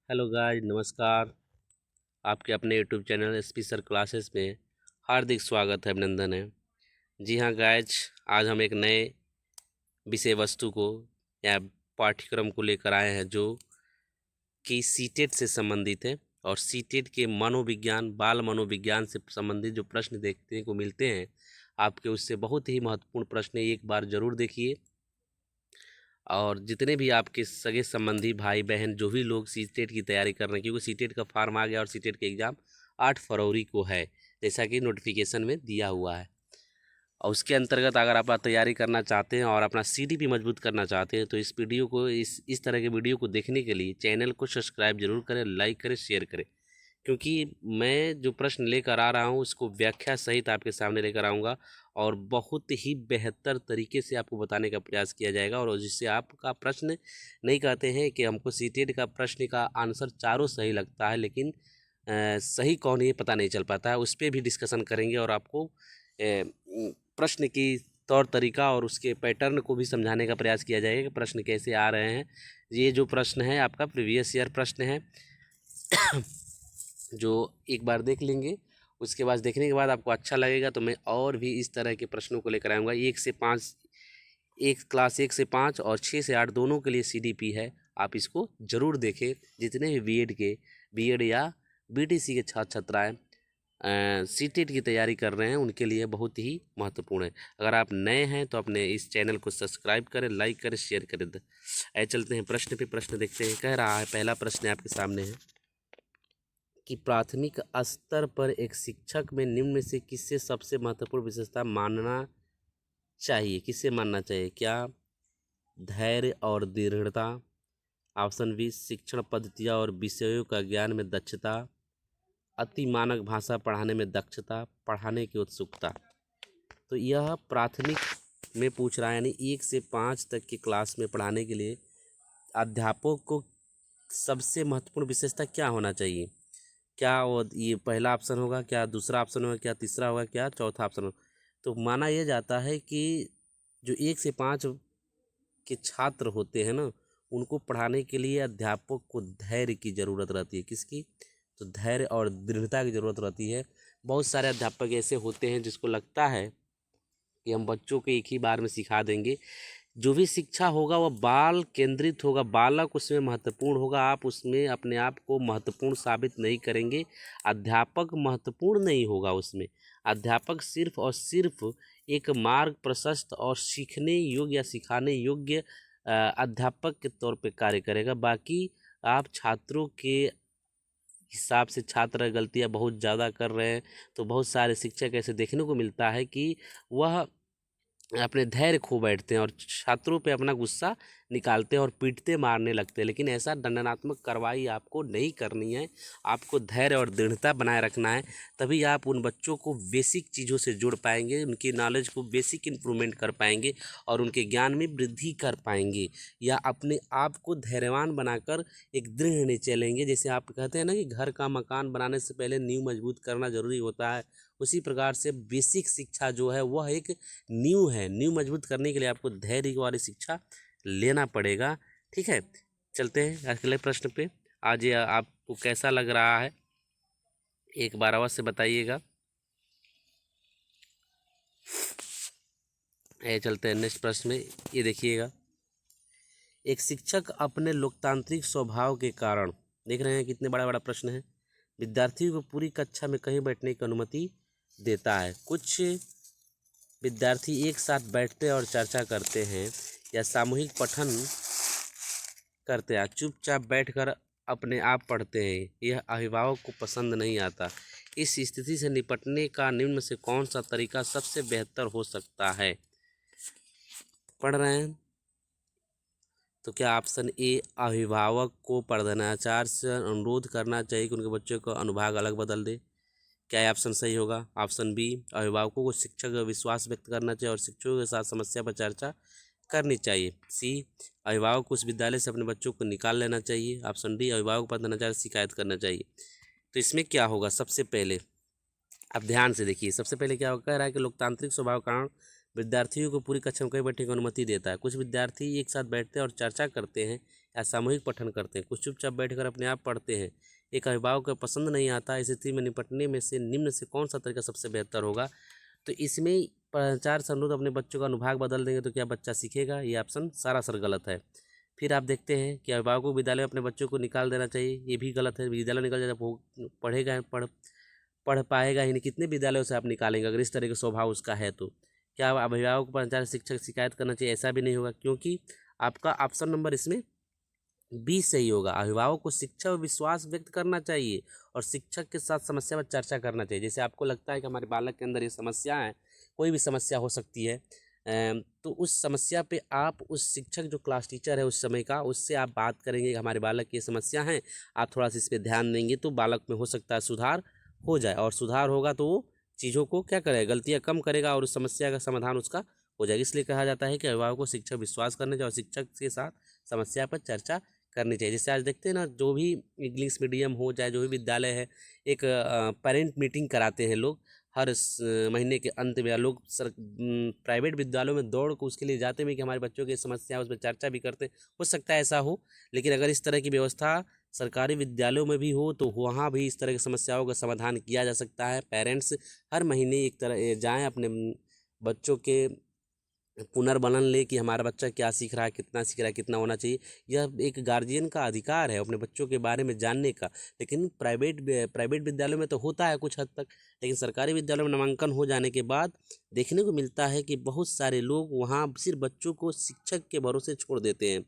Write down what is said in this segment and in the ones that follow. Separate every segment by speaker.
Speaker 1: Hello guys, नमस्कार। आपके अपने YouTube channel SP sir classes में हार्दिक स्वागत है, अभिनंदन है। जी हाँ गाइस, आज हम एक नए विषय वस्तु को या पाठ्यक्रम को लेकर आए हैं जो कि सीटेट से संबंधित है। और सीटेट के मनोविज्ञान, बाल मनोविज्ञान से संबंधित जो प्रश्न देखने को मिलते हैं आपके, उससे बहुत ही महत्वपूर्ण प्रश्न एक बार ज़रूर देखिए। और जितने भी आपके सगे संबंधी भाई बहन जो भी लोग सीटेट की तैयारी कर रहे हैं, क्योंकि सीटेट का फॉर्म आ गया और सीटेट का एग्ज़ाम 8 फरवरी को है, जैसा कि नोटिफिकेशन में दिया हुआ है। और उसके अंतर्गत अगर आप तैयारी करना चाहते हैं और अपना सीडीपी मजबूत करना चाहते हैं तो इस वीडियो को इस तरह के वीडियो को देखने के लिए चैनल को सब्सक्राइब जरूर करें, लाइक करें, शेयर करें। क्योंकि मैं जो प्रश्न लेकर आ रहा हूँ उसको व्याख्या सहित आपके सामने लेकर आऊँगा और बहुत ही बेहतर तरीके से आपको बताने का प्रयास किया जाएगा। और जिससे आपका प्रश्न, नहीं कहते हैं कि हमको सीटेट का प्रश्न का आंसर चारों सही लगता है, लेकिन सही कौन ये पता नहीं चल पाता है। उस पर भी डिस्कशन करेंगे और आपको प्रश्न की तौर तरीका और उसके पैटर्न को भी समझाने का प्रयास किया जाएगा कि प्रश्न कैसे आ रहे हैं। ये जो प्रश्न है आपका प्रीवियस ईयर प्रश्न है जो एक बार देख लेंगे। उसके बाद देखने के बाद आपको अच्छा लगेगा तो मैं और भी इस तरह के प्रश्नों को लेकर आऊँगा। 1 से 5, एक क्लास 1 से 5 और 6 से 8 दोनों के लिए सीडीपी है। आप इसको ज़रूर देखें। जितने भी बीएड या बीटीसी के छात्र छात्राएँ सीटेट की तैयारी कर रहे हैं उनके लिए बहुत ही महत्वपूर्ण है। अगर आप नए हैं तो अपने इस चैनल को सब्सक्राइब करें, लाइक करें, शेयर करें। आइए चलते हैं प्रश्न पे। प्रश्न देखते हैं। कह रहा है, पहला प्रश्न आपके सामने है कि प्राथमिक स्तर पर एक शिक्षक में निम्न में से किससे सबसे महत्वपूर्ण विशेषता मानना चाहिए? किससे मानना चाहिए? क्या धैर्य और दृढ़ता, ऑप्शन बी शिक्षण पद्धतियाँ और विषयों का ज्ञान में दक्षता, अति मानक भाषा पढ़ाने में दक्षता, पढ़ाने की उत्सुकता। तो यह प्राथमिक में पूछ रहा है, यानी 1 से 5 तक की क्लास में पढ़ाने के लिए अध्यापक को सबसे महत्वपूर्ण विशेषता क्या होना चाहिए? क्या वो ये पहला ऑप्शन होगा, क्या दूसरा ऑप्शन होगा, क्या तीसरा होगा, क्या चौथा ऑप्शन होगा? तो माना यह जाता है कि जो 1 से 5 के छात्र होते हैं ना, उनको पढ़ाने के लिए अध्यापक को धैर्य की ज़रूरत रहती है। किसकी? तो धैर्य और दृढ़ता की ज़रूरत रहती है। बहुत सारे अध्यापक ऐसे होते हैं जिसको लगता है कि हम बच्चों को एक ही बार में सिखा देंगे। जो भी शिक्षा होगा वह बाल केंद्रित होगा, बालक उसमें महत्वपूर्ण होगा। आप उसमें अपने आप को महत्वपूर्ण साबित नहीं करेंगे। अध्यापक महत्वपूर्ण नहीं होगा उसमें। अध्यापक सिर्फ और सिर्फ एक मार्ग प्रशस्त और सीखने योग्य या सिखाने योग्य अध्यापक के तौर पे कार्य करेगा। बाकी आप छात्रों के हिसाब से छात्र गलतियां बहुत ज़्यादा कर रहे हैं तो बहुत सारे शिक्षक ऐसे देखने को मिलता है कि वह अपने धैर्य खो बैठते हैं और छात्रों पे अपना गुस्सा निकालते हैं और पीटते मारने लगते हैं। लेकिन ऐसा दंडनात्मक कार्रवाई आपको नहीं करनी है। आपको धैर्य और दृढ़ता बनाए रखना है, तभी आप उन बच्चों को बेसिक चीज़ों से जोड़ पाएंगे, उनकी नॉलेज को बेसिक इम्प्रूवमेंट कर पाएंगे और उनके ज्ञान में वृद्धि कर पाएंगे, या अपने आप को धैर्यवान बनाकर एक दृढ़ नहीं चलेंगे। जैसे आप कहते हैं ना कि घर का मकान बनाने से पहले नींव मजबूत करना जरूरी होता है, उसी प्रकार से बेसिक शिक्षा जो है वह एक नींव है। नींव मजबूत करने के लिए आपको धैर्य वाली शिक्षा लेना पड़ेगा। ठीक है, चलते हैं अगले प्रश्न पे। आज ये आपको कैसा लग रहा है एक बार अवश्य बताइएगा। ये चलते हैं नेक्स्ट प्रश्न में। ये देखिएगा, एक शिक्षक अपने लोकतांत्रिक स्वभाव के कारण, देख रहे हैं कितने बड़ा बड़ा प्रश्न है, विद्यार्थियों को पूरी कक्षा में कहीं बैठने की अनुमति देता है। कुछ विद्यार्थी एक साथ बैठते हैं और चर्चा करते हैं या सामूहिक पठन करते हैं, चुपचाप बैठकर अपने आप पढ़ते हैं। यह अभिभावक को पसंद नहीं आता। इस स्थिति से निपटने का निम्न से कौन सा तरीका सबसे बेहतर हो सकता है? पढ़ रहे हैं तो क्या ऑप्शन ए अभिभावक को प्रधानाचार्य से अनुरोध करना चाहिए कि उनके बच्चों का अनुभाग अलग बदल दे? क्या ये ऑप्शन सही होगा? ऑप्शन बी अभिभावकों को शिक्षक का विश्वास व्यक्त करना चाहिए और शिक्षकों के साथ समस्या पर चर्चा करनी चाहिए। सी अभिभावक को उस विद्यालय से अपने बच्चों को निकाल लेना चाहिए। ऑप्शन डी अभिभावक पर प्रधानाचार्य से शिकायत करना चाहिए। तो इसमें क्या होगा? सबसे पहले आप ध्यान से देखिए, सबसे पहले क्या कह रहा है कि लोकतांत्रिक स्वभाव कारण विद्यार्थियों को पूरी कक्षा में कहीं बैठने की अनुमति देता है। कुछ विद्यार्थी एक साथ बैठते हैं और चर्चा करते हैं या सामूहिक पठन करते हैं, कुछ चुपचाप बैठकर अपने आप पढ़ते हैं। एक अभिभावक को पसंद नहीं आता, इस स्थिति में निपटने में से निम्न से कौन सा तरीका सबसे बेहतर होगा? तो इसमें प्राचार्य से अनुरोध अपने बच्चों का अनुभाग बदल देंगे तो क्या बच्चा सीखेगा? ये ऑप्शन सरासर गलत है। फिर आप देखते हैं कि अभिभावकों को विद्यालय में अपने बच्चों को निकाल देना चाहिए, ये भी गलत है। विद्यालय निकल जाए वो पढ़ेगा पढ़ पाएगा ही नहीं। कितने विद्यालयों से आप निकालेंगे अगर इस तरह का स्वभाव उसका है तो? क्या अभिभावक को प्राचार्य शिक्षक शिकायत करना चाहिए? ऐसा भी नहीं होगा, क्योंकि आपका ऑप्शन नंबर इसमें बी सही होगा। अभिभावक को शिक्षा और विश्वास व्यक्त करना चाहिए और शिक्षक के साथ समस्या पर चर्चा करना चाहिए। जैसे आपको लगता है कि हमारे बालक के अंदर ये समस्या है, कोई भी समस्या हो सकती है, तो उस समस्या पे आप उस शिक्षक जो क्लास टीचर है उस समय का, उससे आप बात करेंगे कि हमारे बालक की ये समस्या है, आप थोड़ा सा इस पर ध्यान देंगे तो बालक में हो सकता है सुधार हो जाए, और सुधार होगा तो वो चीज़ों को क्या करेगा, गलतियाँ कम करेगा और उस समस्या का समाधान उसका हो जाएगा। इसलिए कहा जाता है कि अभिभावक को शिक्षक विश्वास करना चाहिए और शिक्षक के साथ समस्या पर चर्चा करनी चाहिए। जैसे आज देखते हैं ना, जो भी इंग्लिश मीडियम हो चाहे जो भी विद्यालय है, एक पेरेंट मीटिंग कराते हैं लोग हर महीने के अंत में। लोग प्राइवेट विद्यालयों में दौड़ को उसके लिए जाते हैं कि हमारे बच्चों की समस्या है, उस पर चर्चा भी करते हैं। हो सकता है ऐसा हो, लेकिन अगर इस तरह की व्यवस्था सरकारी विद्यालयों में भी हो तो वहाँ भी इस तरह की समस्याओं का समाधान किया जा सकता है। पेरेंट्स हर महीने एक तरह जाएँ अपने बच्चों के पुनर्मनन ले कि हमारा बच्चा क्या सीख रहा है, कितना सीख रहा है, कितना होना चाहिए। यह एक गार्जियन का अधिकार है अपने बच्चों के बारे में जानने का। लेकिन प्राइवेट विद्यालयों में तो होता है कुछ हद तक, लेकिन सरकारी विद्यालयों में नामांकन हो जाने के बाद देखने को मिलता है कि बहुत सारे लोग वहाँ सिर्फ बच्चों को शिक्षक के भरोसे छोड़ देते हैं,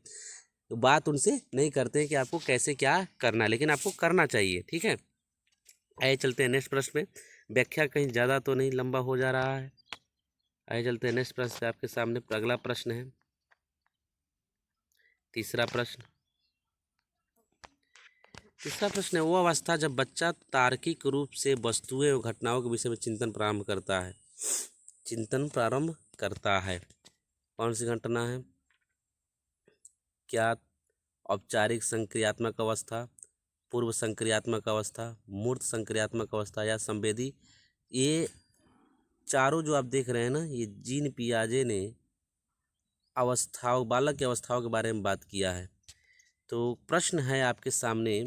Speaker 1: तो बात उनसे नहीं करते हैं कि आपको कैसे क्या करना है, लेकिन आपको करना चाहिए। ठीक है, आइए चलते हैं नेक्स्ट प्रश्न में। व्याख्या कहीं ज़्यादा तो नहीं लंबा हो जा रहा है? आइए चलते हैं नेक्स्ट प्रश्न पे। आपके सामने अगला प्रश्न है, तीसरा प्रश्न। तीसरा प्रश्न है, वो अवस्था जब बच्चा तार्किक रूप से वस्तुएं और घटनाओं के विषय में चिंतन प्रारंभ करता है। चिंतन प्रारंभ करता है, कौन सी घटना है? क्या औपचारिक संक्रियात्मक अवस्था, पूर्व संक्रियात्मक अवस्था, मूर्त संक्रियात्मक अवस्था या संवेदी? ये चारों जो आप देख रहे हैं ना, ये जीन पियाजे ने अवस्थाओं, बालक की अवस्थाओं के बारे में बात किया है। तो प्रश्न है आपके सामने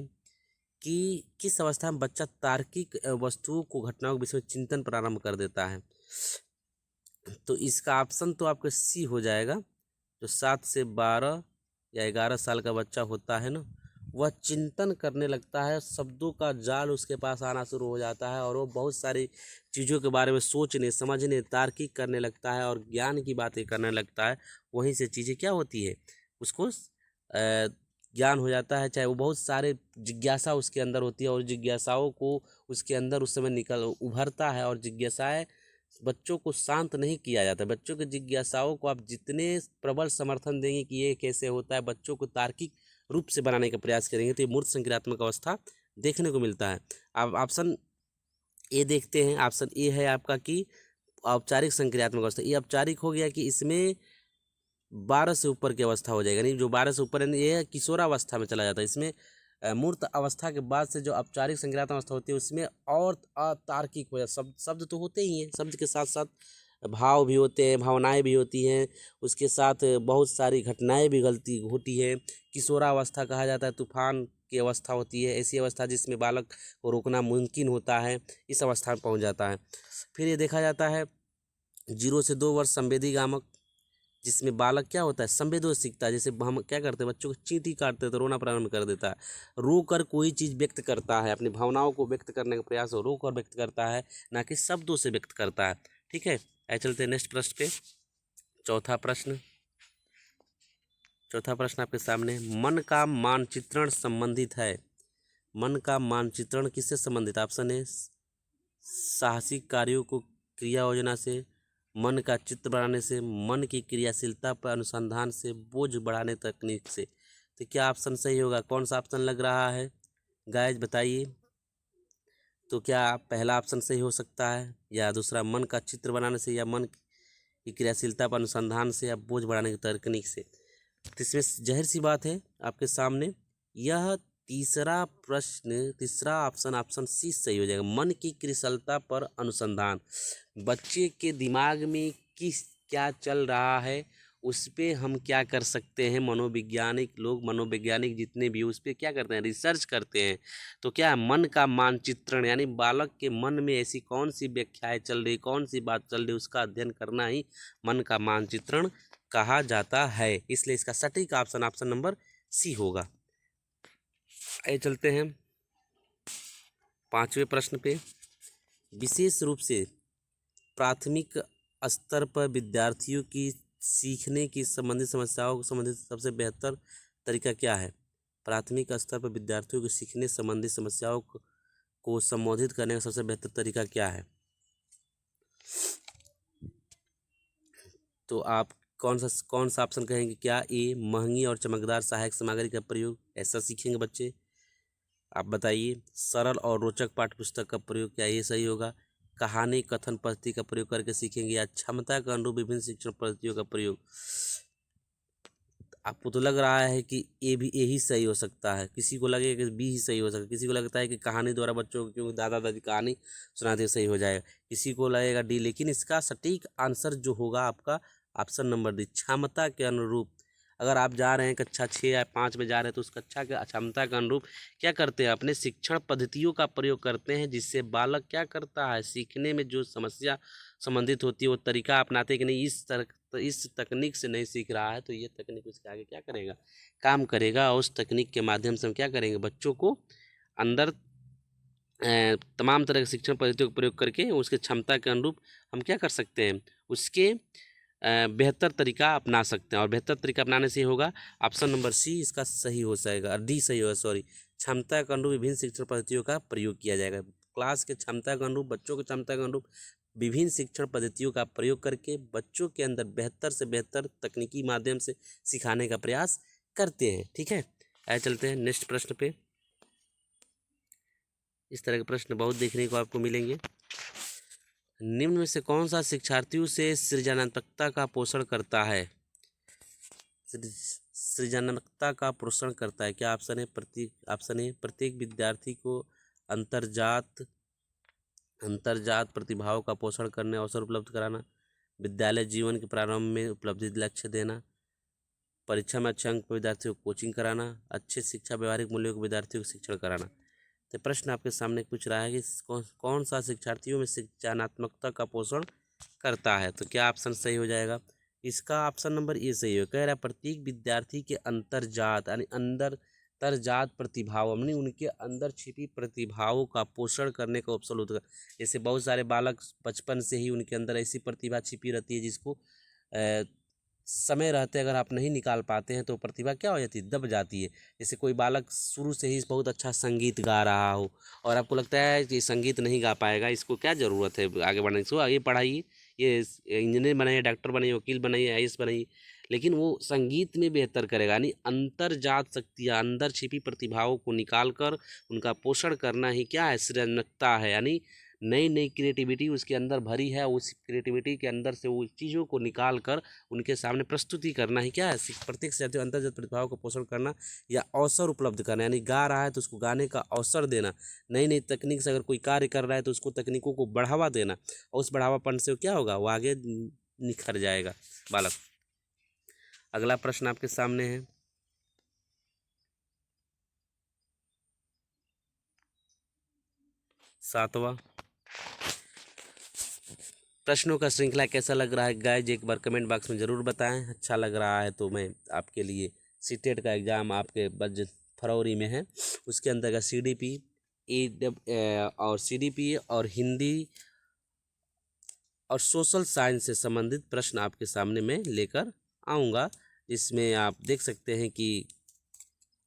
Speaker 1: कि किस अवस्था में बच्चा तार्किक वस्तुओं को, घटनाओं के विषय में चिंतन प्रारंभ कर देता है? तो इसका ऑप्शन तो आपका सी हो जाएगा। जो 7 से 12 या 11 साल का बच्चा होता है ना, वह चिंतन करने लगता है, शब्दों का जाल उसके पास आना शुरू हो जाता है और वो बहुत सारी चीज़ों के बारे में सोचने समझने तार्किक करने लगता है और ज्ञान की बातें करने लगता है। वहीं से चीज़ें क्या होती है, उसको ज्ञान हो जाता है। चाहे वो बहुत सारे जिज्ञासा उसके अंदर होती है और जिज्ञासाओं को उसके अंदर उस समय निकल उभरता है, और जिज्ञासाएं बच्चों को शांत नहीं किया जाता। बच्चों की जिज्ञासाओं को आप जितने प्रबल समर्थन देंगे कि ये कैसे होता है, बच्चों को तार्किक रूप से बनाने का प्रयास करेंगे, तो ये मूर्त संक्रियात्मक अवस्था देखने को मिलता है। अब ऑप्शन ए देखते हैं। ऑप्शन ए है आपका कि औपचारिक संक्रियात्मक अवस्था। ये औपचारिक हो गया कि इसमें 12 से ऊपर की अवस्था हो जाएगा, नहीं जो 12 से ऊपर है ये किशोरावस्था में चला जाता है। इसमें मूर्त अवस्था के बाद से जो औपचारिक संक्रियात्मक अवस्था होती है उसमें और अतार्किक हो जाता। शब्द तो होते ही हैं, शब्द के साथ साथ भाव भी होते हैं, भावनाएं भी होती हैं, उसके साथ बहुत सारी घटनाएं भी गलती होती है। किशोरावस्था कहा जाता है, तूफान की अवस्था होती है, ऐसी अवस्था जिसमें बालक को रोकना मुमकिन होता है, इस अवस्था में पहुंच जाता है। फिर ये देखा जाता है 0 से 2 वर्ष संवेदीगामक, जिसमें बालक क्या होता है, संवेदों सीखता है। जैसे हम क्या करते हैं, बच्चों को चींटी काटते हैं तो रोना प्रारंभ कर देता है। रो कर कोई चीज़ व्यक्त करता है, अपनी भावनाओं को व्यक्त करने का प्रयास हो, रो कर व्यक्त करता है, ना कि शब्दों से व्यक्त करता है। ठीक है, आइए चलते हैं नेक्स्ट प्रश्न पे। चौथा प्रश्न आपके सामने, मन का मानचित्रण संबंधित है। मन का मानचित्रण किससे संबंधित? ऑप्शन है साहसिक कार्यों को क्रिया योजना से, मन का चित्र बनाने से, मन की क्रियाशीलता पर अनुसंधान से, बोझ बढ़ाने तकनीक से। तो क्या ऑप्शन सही होगा? कौन सा ऑप्शन लग रहा है गाइज, बताइए। तो क्या पहला ऑप्शन सही हो सकता है या दूसरा, मन का चित्र बनाने से या मन की क्रियाशीलता पर अनुसंधान से या बोझ बढ़ाने की तकनीक से? तो इसमें जाहिर सी बात है आपके सामने यह तीसरा प्रश्न, तीसरा ऑप्शन, ऑप्शन सी सही हो जाएगा। मन की क्रियाशीलता पर अनुसंधान, बच्चे के दिमाग में क्या चल रहा है उस पे हम क्या कर सकते हैं, मनोवैज्ञानिक लोग, मनोवैज्ञानिक जितने भी उस पे क्या करते हैं, रिसर्च करते हैं। तो क्या है, मन का मानचित्रण, यानी बालक के मन में ऐसी कौन सी व्याख्याएं चल रही, कौन सी बात चल रही, उसका अध्ययन करना ही मन का मानचित्रण कहा जाता है। इसलिए इसका सटीक ऑप्शन ऑप्शन नंबर सी होगा। आइए चलते हैं 5वें प्रश्न पे। विशेष रूप से प्राथमिक स्तर पर विद्यार्थियों की सीखने की संबंधित समस्याओं को संबंधित सबसे बेहतर तरीका क्या है? प्राथमिक स्तर पर विद्यार्थियों की सीखने संबंधी समस्याओं को संबोधित करने का सबसे बेहतर तरीका क्या है? तो आप कौन सा ऑप्शन कहेंगे? क्या ए महंगी और चमकदार सहायक सामग्री का प्रयोग, ऐसा सीखेंगे बच्चे? आप बताइए। सरल और रोचक पाठ्यपुस्तक का प्रयोग, क्या ये सही होगा? कहानी कथन पद्धति का प्रयोग करके सीखेंगे, या क्षमता के अनुरूप विभिन्न शिक्षण पद्धतियों का प्रयोग? आपको तो लग रहा है कि ए भी यही सही हो सकता है, किसी को लगेगा कि बी ही सही हो सकता है, किसी को लगता है कि कहानी द्वारा बच्चों को, क्योंकि दादा दादी कहानी सुनाते सही हो जाएगा, किसी को लगेगा डी। लेकिन इसका सटीक आंसर जो होगा आपका ऑप्शन नंबर डी, क्षमता के अनुरूप। अगर आप जा रहे हैं कक्षा 6 या 5 में जा रहे हैं तो उस कक्षा के क्षमता के अनुरूप क्या करते हैं, अपने शिक्षण पद्धतियों का प्रयोग करते हैं, जिससे बालक क्या करता है, सीखने में जो समस्या संबंधित होती है वो तरीका अपनाते हैं कि नहीं, इस तरह तो इस तकनीक से नहीं सीख रहा है तो ये तकनीक उसके आगे क्या करेगा, काम करेगा। और उस तकनीक के माध्यम से हम क्या करेंगे, बच्चों को अंदर तमाम तरह के शिक्षण पद्धतियों का प्रयोग करके उसके क्षमता के अनुरूप हम क्या कर सकते हैं, उसके बेहतर तरीका अपना सकते हैं। और बेहतर तरीका अपनाने से होगा ऑप्शन नंबर सी इसका सही हो जाएगा, डी सही होगा, सॉरी। क्षमता के अनुरूप विभिन्न शिक्षण पद्धतियों का प्रयोग किया जाएगा। क्लास के क्षमता के अनुरूप, बच्चों की क्षमता के अनुरूप विभिन्न शिक्षण पद्धतियों का प्रयोग करके बच्चों के अंदर बेहतर से बेहतर तकनीकी माध्यम से सिखाने का प्रयास करते हैं। ठीक है, आइए चलते हैं नेक्स्ट प्रश्न पे। इस तरह के प्रश्न बहुत देखने को आपको मिलेंगे। निम्न में से कौन सा शिक्षार्थियों से सृजनात्मकता का पोषण करता है? सृजनात्मकता का पोषण करता है, क्या ऑप्शन है? ऑप्शन ए प्रत्येक विद्यार्थी को अंतर्जात प्रतिभाओं का पोषण करने अवसर उपलब्ध कराना, विद्यालय जीवन के प्रारंभ में उपलब्धि लक्ष्य देना, परीक्षा में अच्छे अंक पर विद्यार्थियों को कोचिंग कराना, अच्छे शिक्षा व्यवहारिक मूल्यों को विद्यार्थियों को शिक्षण कराना। तो प्रश्न आपके सामने पूछ रहा है कि कौन सा शिक्षार्थियों में सृजनात्मकता का पोषण करता है? तो क्या ऑप्शन सही हो जाएगा? इसका ऑप्शन नंबर ए सही हो। कह रहा है प्रत्येक विद्यार्थी के अंतर्जात यानी अंतर्जात प्रतिभाव, यानी उनके अंदर छिपी प्रतिभाओं का पोषण करने का अवसर होता है। जैसे बहुत सारे बालक बचपन से ही उनके अंदर ऐसी प्रतिभा छिपी रहती है जिसको समय रहते अगर आप नहीं निकाल पाते हैं तो प्रतिभा क्या हो जाती है, दब जाती है। जैसे कोई बालक शुरू से ही बहुत अच्छा संगीत गा रहा हो और आपको लगता है कि संगीत नहीं गा पाएगा, इसको क्या ज़रूरत है आगे बढ़ने की, आगे पढ़ाइए, ये इंजीनियर बनाइए, डॉक्टर बनाइए, वकील बनाइए, आईएएस बनाइए, लेकिन वो संगीत में बेहतर करेगा। यानी अंतर्जात शक्तियाँ, अंदर छिपी प्रतिभाओं को निकाल कर उनका पोषण करना ही क्या है, सृजनता है। यानी नई नई क्रिएटिविटी उसके अंदर भरी है, उस क्रिएटिविटी के अंदर से वो चीज़ों को निकाल कर उनके सामने प्रस्तुति करना ही क्या है, प्रत्येक शिक्षार्थी अंतर्गत प्रतिभाओं को पोषण करना या अवसर उपलब्ध करना। यानी गा रहा है तो उसको गाने का अवसर देना, नई नई तकनीक से अगर कोई कार्य कर रहा है तो उसको तकनीकों को बढ़ावा देना, और उस बढ़ावापन से क्या होगा, वो आगे निखर जाएगा बालक। अगला प्रश्न आपके सामने है, सातवां। प्रश्नों का श्रृंखला कैसा लग रहा है गाइज, एक बार कमेंट बॉक्स में ज़रूर बताएं। अच्छा लग रहा है तो मैं आपके लिए सीटेट का एग्ज़ाम आपके बजट फरवरी में है, उसके अंदर का CDP और CDP और हिंदी और सोशल साइंस से संबंधित प्रश्न आपके सामने मैं लेकर आऊँगा, जिसमें आप देख सकते हैं कि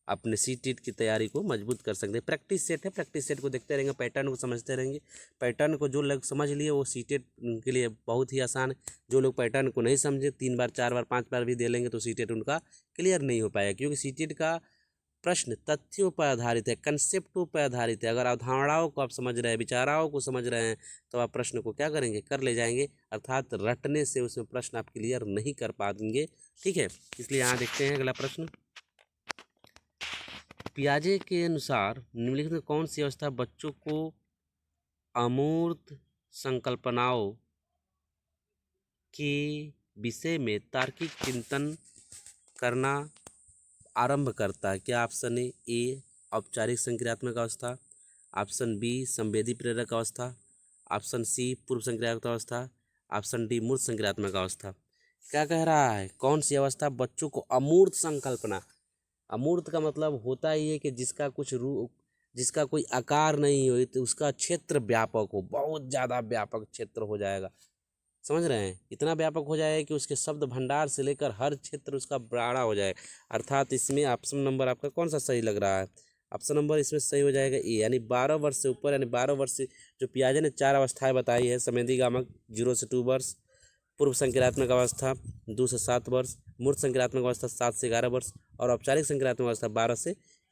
Speaker 1: अपने सीटेट की तैयारी को मजबूत कर सकते हैं। प्रैक्टिस सेट है, प्रैक्टिस सेट को देखते रहेंगे, पैटर्न को समझते रहेंगे। पैटर्न को जो लोग समझ लिए वो सीटेट उनके लिए बहुत ही आसान है। जो लोग पैटर्न को नहीं समझे 3 बार 4 बार 5 बार भी दे लेंगे तो सीटेट उनका क्लियर नहीं हो पाएगा, क्योंकि सीटेट का प्रश्न तथ्यों पर आधारित है, कंसेप्टों पर आधारित है। अगर अवधारणाओं को आप समझ रहे हैं, विचाराओं को समझ रहे हैं, तो आप प्रश्न को क्या करेंगे, कर ले जाएंगे। अर्थात रटने से उसमें प्रश्न आप क्लियर नहीं कर पाएंगे। ठीक है, इसलिए यहाँ देखते हैं अगला प्रश्न। पियाजे के अनुसार निम्नलिखित में कौन सी अवस्था बच्चों को अमूर्त संकल्पनाओं के विषय में तार्किक चिंतन करना आरंभ करता है। क्या ऑप्शन है? ए औपचारिक संक्रियात्मक अवस्था, ऑप्शन बी संवेदी प्रेरक अवस्था, ऑप्शन सी पूर्व संक्रियात्मक अवस्था, ऑप्शन डी मूर्त संक्रियात्मक अवस्था। क्या कह रहा है? कौन सी अवस्था बच्चों को अमूर्त संकल्पना, अमूर्त का मतलब होता ही है कि जिसका कुछ रूप, जिसका कोई आकार नहीं हो, तो उसका क्षेत्र व्यापक हो, बहुत ज़्यादा व्यापक क्षेत्र हो जाएगा। समझ रहे हैं? इतना व्यापक हो जाएगा कि उसके शब्द भंडार से लेकर हर क्षेत्र उसका बड़ा हो जाए। अर्थात इसमें ऑप्शन नंबर आपका कौन सा सही लग रहा है? ऑप्शन नंबर इसमें सही हो जाएगा ए, यानी 12 वर्ष से ऊपर, यानी 12 वर्ष से जो पियाजे ने 4 अवस्थाएं बताई है, संवेदी गामक 0 से 2 वर्ष, पूर्व संक्रियात्मक अवस्था 2 से 7 वर्ष, मूर्त संक्रियात्मक अवस्था 7 से 11 वर्ष और औपचारिक संक्रियात्मक अवस्था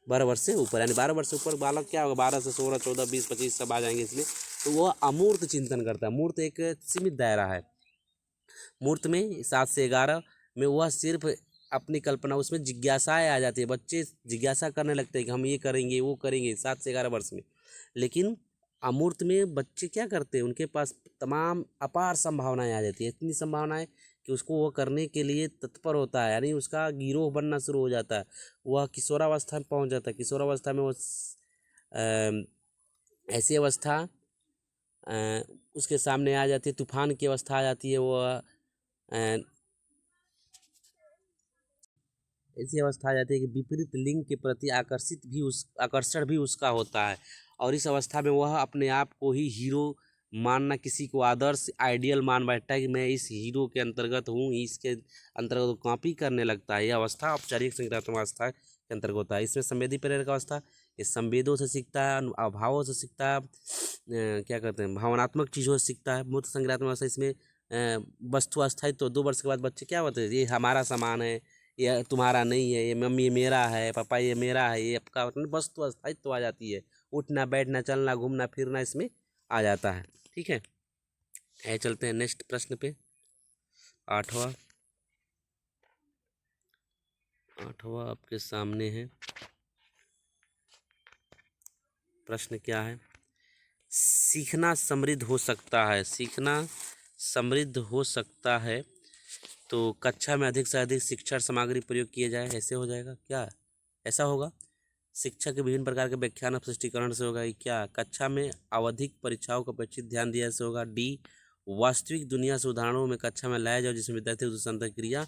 Speaker 1: 12 वर्ष से ऊपर। यानी 12 वर्ष से ऊपर बालक क्या होगा? 12 से 16, 14, 20, 25 सब आ जाएंगे इसमें। तो वह अमूर्त चिंतन करता है। मूर्त एक सीमित दायरा है। मूर्त में 7 से 11 में वह सिर्फ अपनी कल्पना, उसमें जिज्ञासाएं आ जाती है। बच्चे जिज्ञासा करने लगते हैं कि हम ये करेंगे वो करेंगे 7 से 11 वर्ष में। लेकिन अमूर्त में बच्चे क्या करते हैं? उनके पास तमाम अपार संभावनाएं आ जाती है। इतनी संभावनाएं कि उसको वो करने के लिए तत्पर होता है, यानी उसका गिरोह बनना शुरू हो जाता है। वह किशोरावस्था में पहुंच जाता है। किशोरावस्था में वो ऐसी अवस्था उसके सामने आ जाती है, तूफान की अवस्था आ जाती है। वह ऐसी अवस्था आ जाती है कि विपरीत लिंग के प्रति आकर्षण भी उसका होता है। और इस अवस्था में वह अपने आप को ही हीरो मानना, किसी को आदर्श आइडियल मान बैठता है कि मैं इस हीरो के अंतर्गत हूँ, इसके अंतर्गत कॉपी करने लगता है। यह अवस्था औपचारिक संक्रियात्मक अवस्था के अंतर्गत होता है। इसमें संवेदी प्रेरक अवस्था इस संवेदों से सीखता है, अभावों से सीखता है, क्या कहते हैं, भावनात्मक चीज़ों से सीखता है। मूर्त संक्रियात्मक अवस्था इसमें वस्तु अस्थायित्व, तो 2 वर्ष के बाद बच्चे क्या होते हैं? ये हमारा सामान है, ये तुम्हारा नहीं है, ये मम्मी ये मेरा है, पापा ये मेरा है, ये आपका, मतलब वस्तु अस्थायित्व आ जाती है। उठना बैठना चलना घूमना फिरना इसमें आ जाता है। ठीक है, चलते हैं नेक्स्ट प्रश्न पे। आठवां आपके सामने है। प्रश्न क्या है? सीखना समृद्ध हो सकता है, सीखना समृद्ध हो सकता है तो कक्षा में अधिक से अधिक शिक्षण सामग्री प्रयोग किए जाए, ऐसे हो जाएगा क्या? ऐसा होगा? शिक्षा के विभिन्न प्रकार के व्याख्यान और स्पष्टीकरण से होगा। क्या कक्षा में आवधिक परीक्षाओं का अपेक्षित ध्यान दिया से होगा? डी वास्तविक दुनिया से उदाहरणों में कक्षा में लाया जाए जिसमें विद्यार्थी उस अंतःक्रिया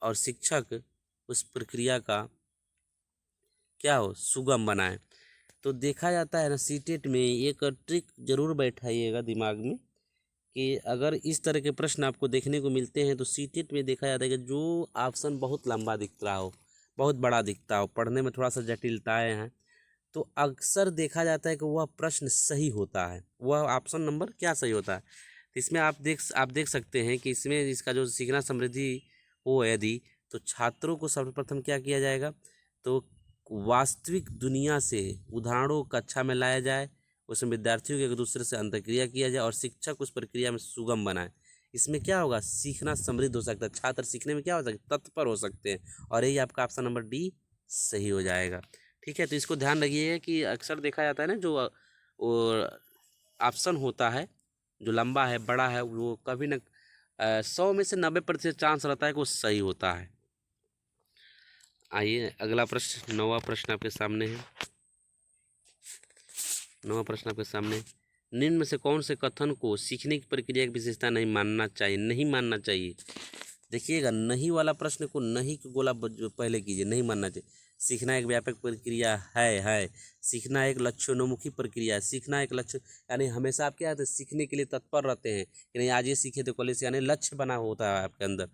Speaker 1: और शिक्षक उस प्रक्रिया का क्या हो, सुगम बनाए। तो देखा जाता है ना, सीटेट में एक ट्रिक जरूर बैठाइएगा दिमाग में कि अगर इस तरह के प्रश्न आपको देखने को मिलते हैं तो सीटेट में देखा जाता है कि जो ऑप्शन बहुत लंबा दिख रहा हो, बहुत बड़ा दिखता हो, पढ़ने में थोड़ा सा जटिलताएं हैं, तो अक्सर देखा जाता है कि वह प्रश्न सही होता है, वह ऑप्शन नंबर क्या सही होता है। तो इसमें आप देख सकते हैं कि इसमें इसका जो सीखना समृद्धि हो यदि, तो छात्रों को सर्वप्रथम क्या किया जाएगा? तो वास्तविक दुनिया से उदाहरणों कक्षा में लाया जाए, उसमें विद्यार्थियों के एक दूसरे से अंतःक्रिया किया जाए और शिक्षक उस प्रक्रिया में सुगम बनाए। इसमें क्या होगा? सीखना समृद्ध हो सकता है, छात्र सीखने में क्या हो सकता है? तत्पर हो सकते हैं। और यही आपका ऑप्शन नंबर डी सही हो जाएगा। ठीक है, तो इसको ध्यान रखिए कि अक्सर देखा जाता है ना, जो ऑप्शन होता है जो लंबा है बड़ा है, वो कभी न 100 में से 90% चांस रहता है कि वो सही होता है। आइए अगला प्रश्न, 9वां प्रश्न आपके सामने है। 9वां प्रश्न आपके सामने, निम्न में से कौन से कथन को सीखने की प्रक्रिया की विशेषता नहीं मानना चाहिए? नहीं मानना चाहिए। देखिएगा, नहीं वाला प्रश्न को नहीं को गोला पहले कीजिए, नहीं मानना चाहिए। सीखना एक व्यापक प्रक्रिया है। सीखना एक लक्ष्योन्मुखी प्रक्रिया है। सीखना एक लक्ष्य, यानी हमेशा आप क्या, सीखने के लिए तत्पर रहते हैं कि नहीं आज ये सीखे तो कल से, यानी लक्ष्य बना होता है आपके अंदर।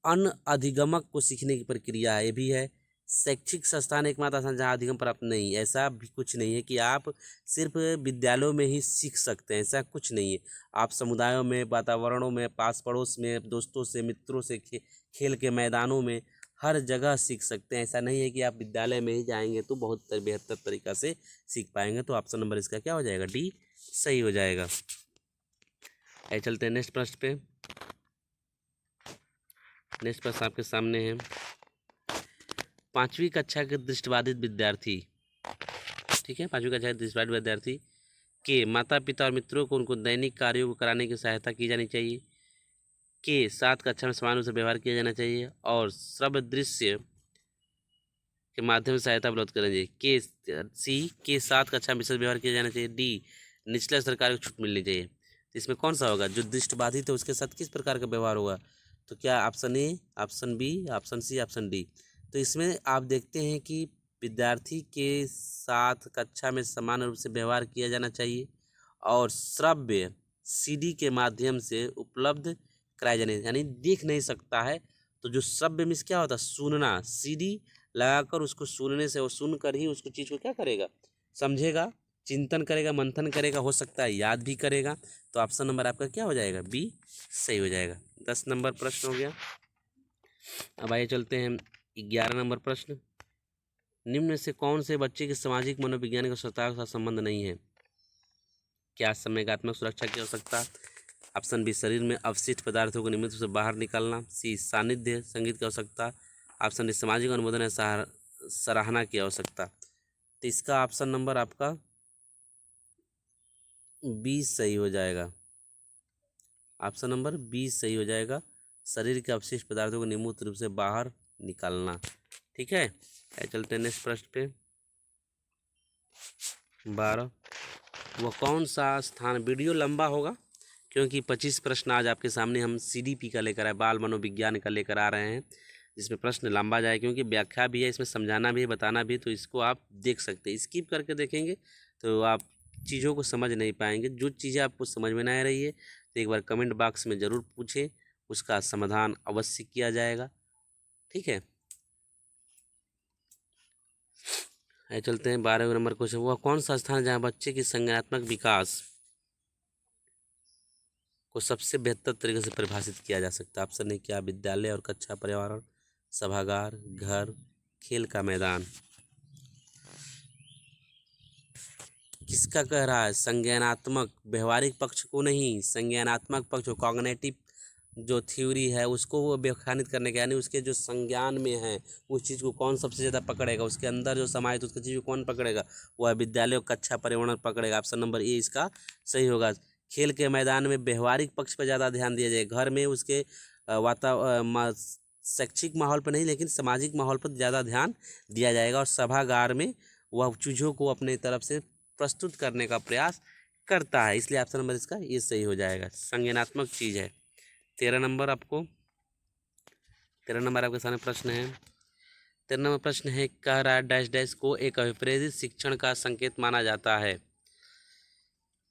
Speaker 1: अनअधिगमक को सीखने की प्रक्रिया है, ये भी है। शैक्षिक संस्थान एकमात्र स्थान जहाँ अधिगम प्राप्त नहीं, ऐसा भी कुछ नहीं है कि आप सिर्फ विद्यालयों में ही सीख सकते हैं, ऐसा कुछ नहीं है। आप समुदायों में, वातावरणों में, पास पड़ोस में, दोस्तों से, मित्रों से, खेल के मैदानों में, हर जगह सीख सकते हैं। ऐसा नहीं है कि आप विद्यालय में ही जाएंगे तो बहुत बेहतर तरीका से सीख पाएंगे। तो ऑप्शन नंबर इसका क्या हो जाएगा? डी सही हो जाएगा। चलते हैं नेक्स्ट प्रश्न पे। नेक्स्ट प्रश्न आपके सामने है। 5वीं कक्षा के दृष्टिबाधित विद्यार्थी, ठीक है, 5वीं कक्षा के दृष्टिबाधित विद्यार्थी के माता पिता और मित्रों को उनको दैनिक कार्यों को कराने की सहायता की जानी चाहिए। के साथ कक्षा में समान रूप से व्यवहार किया जाना चाहिए और श्रव्य दृश्य के माध्यम से सहायता उपलब्ध करनी चाहिए। के साथ कक्षा में विशेष व्यवहार किया जाना चाहिए। डी निचले स्तर कार्य को छूट मिलनी चाहिए। तो इसमें कौन सा होगा? जो दृष्टिबाधित है उसके साथ किस प्रकार का व्यवहार होगा? तो क्या option A, option B, option C, option D? तो इसमें आप देखते हैं कि विद्यार्थी के साथ कक्षा में समान रूप से व्यवहार किया जाना चाहिए और श्रव्य सीडी के माध्यम से उपलब्ध कराया जाने, यानी देख नहीं सकता है तो जो श्रव्य मीन्स क्या होता है? सुनना। सीडी लगाकर उसको सुनने से, वो सुनकर ही उसको चीज़ को क्या करेगा? समझेगा, चिंतन करेगा, मंथन करेगा, हो सकता है याद भी करेगा। तो ऑप्शन नंबर आपका क्या हो जाएगा? बी सही हो जाएगा। 10 नंबर प्रश्न हो गया। अब आइए चलते हैं 11 नंबर प्रश्न। निम्न में से कौन से बच्चे के सामाजिक मनोविज्ञान का स्वतः का संबंध नहीं है? क्या संवेगात्मक सुरक्षा की आवश्यकता? ऑप्शन बी शरीर में अवशिष्ट पदार्थों को नियमित रूप से बाहर निकालना। सी सानिध्य संगीत की आवश्यकता। ऑप्शन डी सामाजिक अनुमोदन या सराहना की आवश्यकता। तो इसका ऑप्शन नंबर आपका बी सही हो जाएगा। ऑप्शन नंबर बी सही हो जाएगा, शरीर के अवशिष्ट पदार्थों को नियमित रूप से बाहर निकालना। ठीक है, चलते हैं नेक्स्ट प्रश्न पे। 12 वह कौन सा स्थान, वीडियो लंबा होगा क्योंकि 25 प्रश्न आज आपके सामने हम सीडीपी का लेकर आए, बाल मनोविज्ञान का लेकर आ रहे हैं, जिसमें प्रश्न लंबा जाए क्योंकि व्याख्या भी है, इसमें समझाना भी है, बताना भी। तो इसको आप देख सकते हैं, स्किप करके देखेंगे तो आप चीज़ों को समझ नहीं पाएंगे। जो चीज़ें आपको समझ में ना आ रही है तो एक बार कमेंट बॉक्स में ज़रूर पूछें, उसका समाधान अवश्य किया जाएगा। ठीक है, चलते हैं 12वें नंबर क्वेश्चन। वह कौन सा स्थान है जहाँ बच्चे की संज्ञानात्मक विकास को सबसे बेहतर तरीके से परिभाषित किया जा सकता है? ऑप्शन ए क्या? विद्यालय और कक्षा पर्यावरण, सभागार, घर, खेल का मैदान। किसका कह रहा है? संज्ञानात्मक, व्यवहारिक पक्ष को नहीं, संज्ञानात्मक पक्ष, कॉग्निटिव जो थ्योरी है उसको वो व्याख्यानित करने का, यानी उसके जो संज्ञान में है उस चीज़ को कौन सबसे ज़्यादा पकड़ेगा, उसके अंदर जो समाहित उसकी चीज़ को कौन पकड़ेगा? वह विद्यालय और कक्षा पर्यावरण पकड़ेगा। ऑप्शन नंबर ए इसका सही होगा। खेल के मैदान में व्यवहारिक पक्ष पर ज़्यादा ध्यान दिया जाए, घर में उसके शैक्षिक माहौल पर नहीं लेकिन सामाजिक माहौल पर ज़्यादा ध्यान दिया जाएगा, और सभागार में वह चीज़ों को अपने तरफ से प्रस्तुत करने का प्रयास करता है, इसलिए ऑप्शन नंबर इसका ये सही हो जाएगा, संज्ञानात्मक चीज़ है। 13 नंबर आपके सामने प्रश्न है। 13 नंबर प्रश्न है, कह रहा है डैश डैश को एक अभिप्रेरित शिक्षण का संकेत माना जाता है।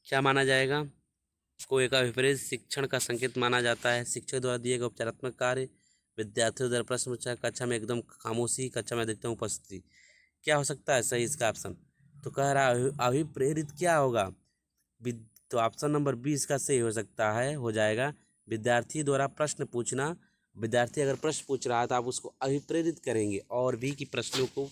Speaker 1: क्या माना जाएगा? को एक अभिप्रेरित शिक्षण का संकेत माना जाता है। शिक्षक द्वारा दिए गए उपचारात्मक कार्य, विद्यार्थियों द्वारा प्रश्न पूछा, कक्षा में एकदम खामोशी, कक्षा में अधिकतम उपस्थिति। क्या हो सकता है सही इसका ऑप्शन? तो कह रहा है अभिप्रेरित क्या होगा? तो ऑप्शन नंबर 20 का सही हो सकता है, हो जाएगा विद्यार्थी द्वारा प्रश्न पूछना। विद्यार्थी अगर प्रश्न पूछ रहा है तो आप उसको अभिप्रेरित करेंगे और भी कि प्रश्नों को